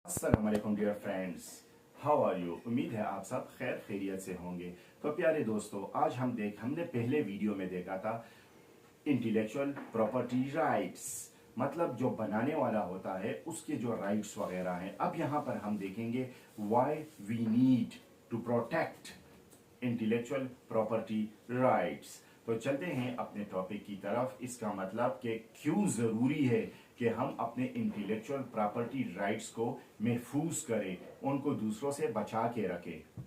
अस्सलाम वालेकुम dear friends, how are you. उम्मीद है आप सब खैर खैरियत से होंगे। तो प्यारे दोस्तों, आज हमने पहले वीडियो में देखा था इंटेलेक्चुअल प्रॉपर्टी राइट्स, मतलब जो बनाने वाला होता है उसके जो राइट्स वगैरह हैं। अब यहाँ पर हम देखेंगे why we need to protect intellectual property rights. तो चलते हैं अपने टॉपिक की तरफ। इसका मतलब कि क्यों जरूरी है कि हम अपने इंटेलेक्चुअल प्रॉपर्टी राइट्स को महफूज करें, उनको दूसरों से बचा के रखें।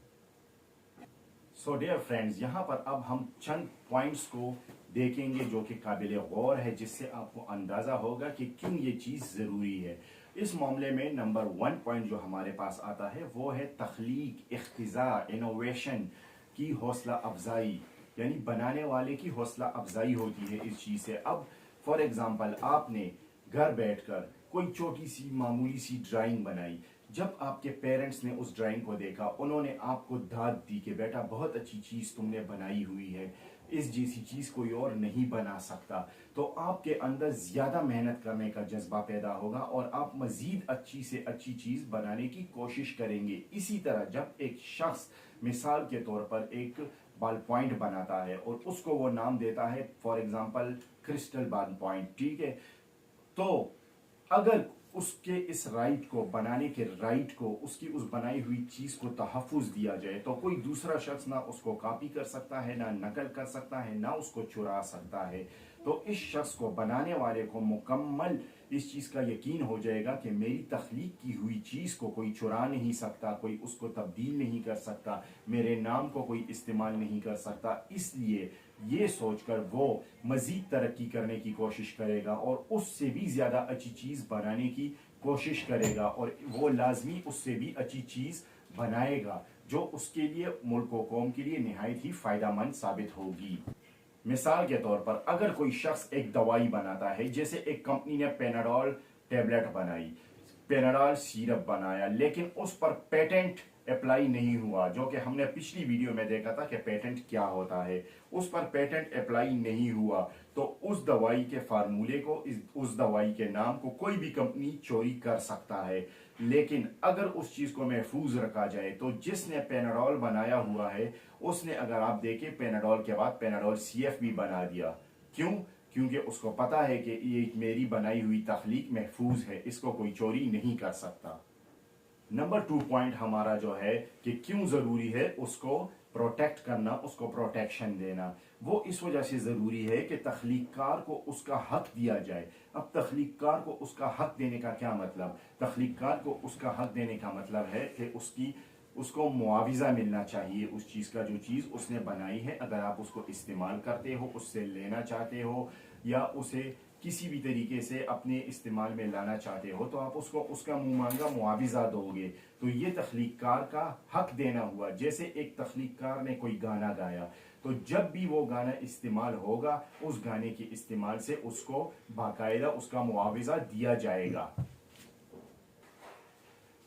सो डियर फ्रेंड्स, यहाँ पर अब हम चंद पॉइंट्स को देखेंगे जो कि काबिल गौर है, जिससे आपको अंदाजा होगा कि क्यों ये चीज जरूरी है। इस मामले में नंबर 1 पॉइंट जो हमारे पास आता है वो है तख्लीक, इख्तिजा, इनोवेशन की हौसला अफजाई, यानी बनाने वाले की हौसला अफजाई होती है इस चीज से। अब फॉर एग्जाम्पल आपने घर बैठकर कोई छोटी सी मामूली सी ड्राइंग बनाई। जब आपके पेरेंट्स ने उस ड्राइंग को देखा, उन्होंने आपको दाद दी कि बेटा बहुत अच्छी चीज तुमने बनाई हुई है, इस जैसी चीज कोई और नहीं बना सकता। तो आपके अंदर ज्यादा मेहनत करने का जज्बा पैदा होगा और आप मजीद अच्छी से अच्छी चीज बनाने की कोशिश करेंगे। इसी तरह जब एक शख्स मिसाल के तौर पर एक बॉल पॉइंट बनाता है और उसको वो नाम देता है for example crystal ball point, ठीक है, तो अगर उसके इस राइट को बनाने के राइट को, उसकी उस बनाई हुई चीज को तहफ़्फ़ुज़ दिया जाए, तो कोई दूसरा शख्स ना उसको कॉपी कर सकता है, ना नकल कर सकता है, ना उसको चुरा सकता है। तो इस शख्स को, बनाने वाले को मुकम्मल इस चीज का यकीन हो जाएगा कि मेरी तख्लीक की हुई चीज को कोई चुरा नहीं सकता, कोई उसको तब्दील नहीं कर सकता, मेरे नाम को कोई इस्तेमाल नहीं कर सकता। इसलिए ये सोचकर वो मजीद तरक्की करने की कोशिश करेगा और उससे भी ज्यादा अच्छी चीज बनाने की कोशिश करेगा, और वो लाजमी उससे भी अच्छी चीज बनाएगा जो उसके लिए, मुल्क व कौम के लिए निहायत ही फायदेमंद साबित होगी। मिसाल के तौर पर अगर कोई शख्स एक दवाई बनाता है, जैसे एक कंपनी ने पेनाडोल टेबलेट बनाई, पेनाडोल सिरप बनाया, लेकिन उस पर पेटेंट अप्लाई नहीं हुआ, जो कि हमने पिछली वीडियो में देखा था कि पेटेंट क्या होता है। उस पर पेटेंट अप्लाई नहीं हुआ, तो उस दवाई के फार्मूले को, उस दवाई के नाम को कोई भी कंपनी चोरी कर सकता है। लेकिन अगर उस चीज को महफूज रखा जाए, तो जिसने पेनाडोल बनाया हुआ है उसने, अगर आप देखें, पेनाडोल के बाद पेनाडोल सीएफ भी बना दिया। क्यों? क्योंकि उसको पता है कि ये मेरी बनाई हुई तख्लीक महफूज है, इसको कोई चोरी नहीं कर सकता। नंबर 2 पॉइंट हमारा जो है कि क्यों जरूरी है उसको प्रोटेक्ट करना, उसको प्रोटेक्शन देना। वो इस वजह से जरूरी है कि तख्लीककार को उसका हक दिया जाए। अब तख्लीककार को उसका हक देने का क्या मतलब? तख्लीककार को उसका हक देने का मतलब है कि उसको मुआविजा मिलना चाहिए उस चीज का, जो चीज उसने बनाई है। अगर आप उसको इस्तेमाल करते हो, उससे लेना चाहते हो, या उसे किसी भी तरीके से अपने इस्तेमाल में लाना चाहते हो, तो आप उसको उसका मुंह मांगा मुआविजा दोगे। तो ये तख्लीककार का हक देना हुआ। जैसे एक तख्लीककार ने कोई गाना गाया, तो जब भी वो गाना इस्तेमाल होगा, उस गाने के इस्तेमाल से उसको बाकायदा उसका मुआविजा दिया जाएगा।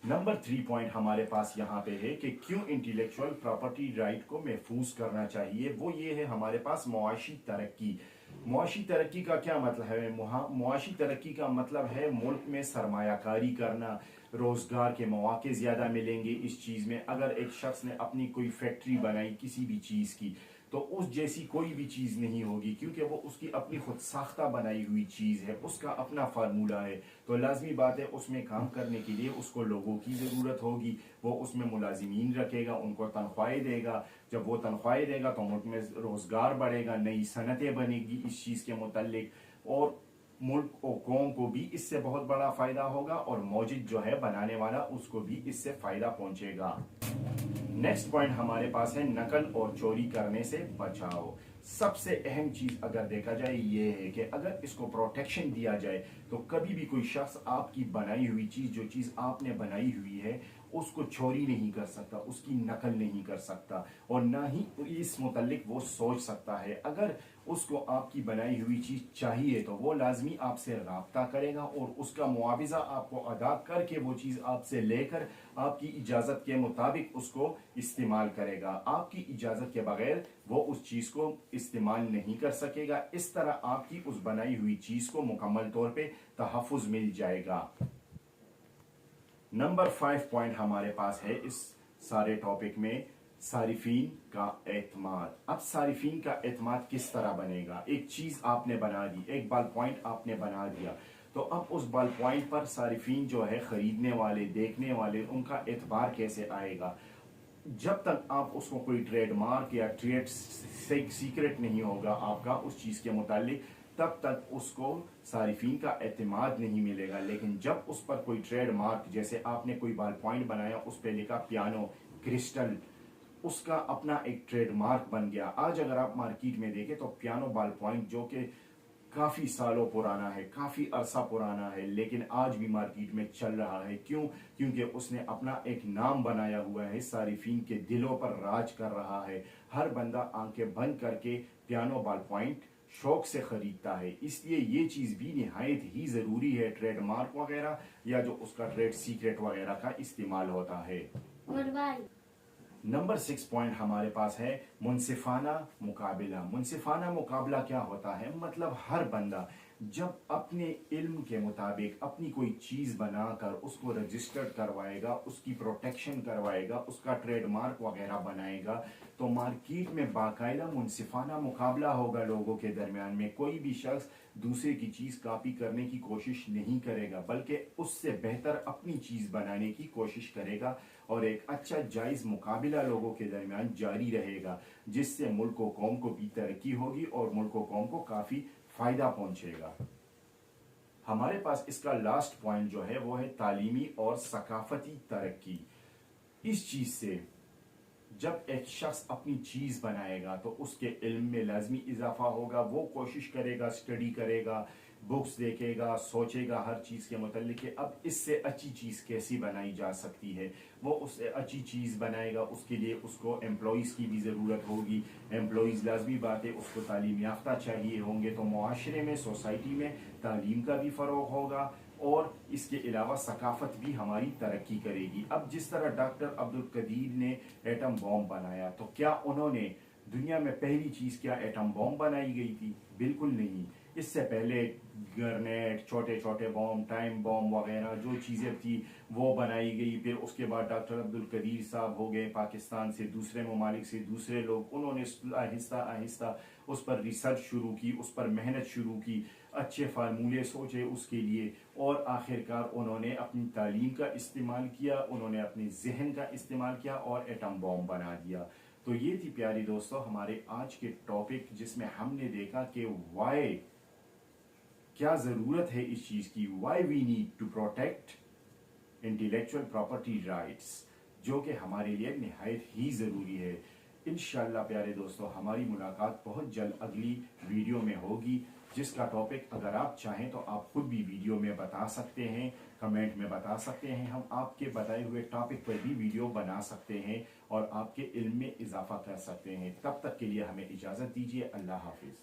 नंबर 3 पॉइंट हमारे पास यहाँ पे है कि क्यों इंटेलेक्चुअल प्रॉपर्टी राइट को महफूज करना चाहिए। वो ये है हमारे पास मुआशी तरक्की। मुआशी तरक्की का क्या मतलब है? मुआशी तरक्की का मतलब है मुल्क में सरमायाकारी करना, रोजगार के मौके ज्यादा मिलेंगे इस चीज में। अगर एक शख्स ने अपनी कोई फैक्ट्री बनाई किसी भी चीज की, तो उस जैसी कोई भी चीज नहीं होगी, क्योंकि वो उसकी अपनी खुद साख्ता बनाई हुई चीज है, उसका अपना फार्मूला है। तो लाजमी बात है उसमें काम करने के लिए उसको लोगों की जरूरत होगी। वो उसमें मुलाजिमीन रखेगा, उनको तनख्वाहें देगा। जब वो तनख्वाहें देगा तो मुल्क में रोजगार बढ़ेगा, नई सनतें बनेगी इस चीज के मुतालिक, और मुल्क और कौम को भी इससे बहुत बड़ा फायदा होगा, और मौजिद जो है बनाने वाला, उसको भी इससे फायदा पहुंचेगा। नेक्स्ट पॉइंट हमारे पास है नकल और चोरी करने से बचाओ। सबसे अहम चीज अगर देखा जाए ये है कि अगर इसको प्रोटेक्शन दिया जाए, तो कभी भी कोई शख्स आपकी बनाई हुई चीज, जो चीज आपने बनाई हुई है, उसको चोरी नहीं कर सकता, उसकी नकल नहीं कर सकता, और ना ही इस मुतालिक वो सोच सकता है। अगर उसको आपकी बनाई हुई चीज चाहिए, तो वो लाजमी आपसे राब्ता करेगा और उसका मुआविजा आपको अदा करके वो चीज आपसे लेकर आपकी इजाजत के मुताबिक उसको इस्तेमाल करेगा। आपकी इजाजत के बगैर वो उस चीज को इस्तेमाल नहीं कर सकेगा। इस तरह आपकी उस बनाई हुई चीज को मुकम्मल तौर पे तहफ़्फ़ुज़ मिल जाएगा। नंबर 5 पॉइंट हमारे पास है इस सारे टॉपिक में, सारिफीन का एतमाद। अब सारिफीन का एतमाद किस तरह बनेगा? एक चीज आपने बना दी, एक बॉल पॉइंट आपने बना दिया, तो अब उस बॉल पॉइंट पर सारिफीन जो है, खरीदने वाले, देखने वाले, उनका एतबार कैसे आएगा? जब तक आप उसको कोई ट्रेडमार्क या ट्रेड सीक्रेट नहीं होगा आपका उस चीज के मुतालिक, तब तक उसको सारिफीन का एतमाद नहीं मिलेगा। लेकिन जब उस पर कोई ट्रेड मार्क, जैसे आपने कोई बॉल पॉइंट बनाया, उस पर लिखा पियानो क्रिस्टल, उसका अपना एक ट्रेड मार्क बन गया। आज अगर आप मार्केट में देखें तो पियानो बॉल पॉइंट जो कि काफी सालों पुराना है, काफी अरसा पुराना है, लेकिन आज भी मार्केट में चल रहा है। क्यों? क्योंकि उसने अपना एक नाम बनाया हुआ है, सारिफीन के दिलों पर राज कर रहा है। हर बंदा आंखें बंद करके पियानो बॉल पॉइंट शौक से खरीदता है। इसलिए ये चीज भी निहायत ही जरूरी है, ट्रेडमार्क वगैरह या जो उसका ट्रेड सीक्रेट वगैरह का इस्तेमाल होता है। नंबर 6 पॉइंट हमारे पास है मुनसिफाना मुकाबला। मुनसिफाना मुकाबला क्या होता है? मतलब हर बंदा जब अपने इल्म के मुताबिक अपनी कोई चीज बनाकर उसको रजिस्टर्ड करवाएगा, उसकी प्रोटेक्शन करवाएगा, उसका ट्रेडमार्क वगैरह बनाएगा, तो मार्केट में बाकायदा मुनसिफाना मुकाबला होगा लोगों के दरमियान में। कोई भी शख्स दूसरे की चीज कॉपी करने की कोशिश नहीं करेगा, बल्कि उससे बेहतर अपनी चीज बनाने की कोशिश करेगा, और एक अच्छा जायज मुकाबला लोगों के दरमियान जारी रहेगा, जिससे मुल्क व कौम को भी तरक्की होगी और मुल्क व कौम को काफी फायदा पहुंचेगा। हमारे पास इसका लास्ट पॉइंट जो है वो है तालीमी और सकाफती तरक्की। इस चीज से जब एक शख्स अपनी चीज बनाएगा तो उसके इल्म में लाजमी इजाफा होगा। वो कोशिश करेगा, स्टडी करेगा, बुक्स देखेगा, सोचेगा हर चीज के मुतालिक कि अब इससे अच्छी चीज कैसी बनाई जा सकती है। वो उससे अच्छी चीज बनाएगा, उसके लिए उसको एम्प्लॉइज की भी जरूरत होगी। एम्प्लॉइज लाजमी बात है, उसको तालीम याफ्ता चाहिए होंगे, तो मुआशरे में, सोसाइटी में तालीम का भी फरोग होगा और इसके अलावा सकाफत भी हमारी तरक्की करेगी। अब जिस तरह डॉक्टर अब्दुल कदीर ने एटम बॉम्ब बनाया, तो क्या उन्होंने दुनिया में पहली चीज क्या एटम बॉम्ब बनाई गई थी? बिल्कुल नहीं। इससे पहले ग्रेनेड, छोटे छोटे बॉम्ब, टाइम बॉम्ब वगैरह जो चीजें थी वो बनाई गई। फिर उसके बाद डॉक्टर अब्दुल कदीर साहब हो गए पाकिस्तान से, दूसरे ममालिक से दूसरे लोग, उन्होंने आहिस्ता आहिस्ता उस पर रिसर्च शुरू की, उस पर मेहनत शुरू की, अच्छे फार्मूले सोचे उसके लिए, और आखिरकार उन्होंने अपनी तालीम का इस्तेमाल किया, उन्होंने अपने जहन का इस्तेमाल किया और एटम बॉम्ब बना दिया। तो ये थी प्यारी दोस्तों हमारे आज के टॉपिक, जिसमें हमने देखा कि वाई, क्या जरूरत है इस चीज की, why we need to protect intellectual property rights, जो कि हमारे लिए निहायत ही जरूरी है। इंशाल्लाह प्यारे दोस्तों हमारी मुलाकात बहुत जल्द अगली वीडियो में होगी, जिसका टॉपिक अगर आप चाहें तो आप खुद भी वीडियो में बता सकते हैं, कमेंट में बता सकते हैं। हम आपके बताए हुए टॉपिक पर भी वीडियो बना सकते हैं और आपके इल्म में इजाफा कर सकते हैं। तब तक के लिए हमें इजाजत दीजिए। अल्लाह हाफिज।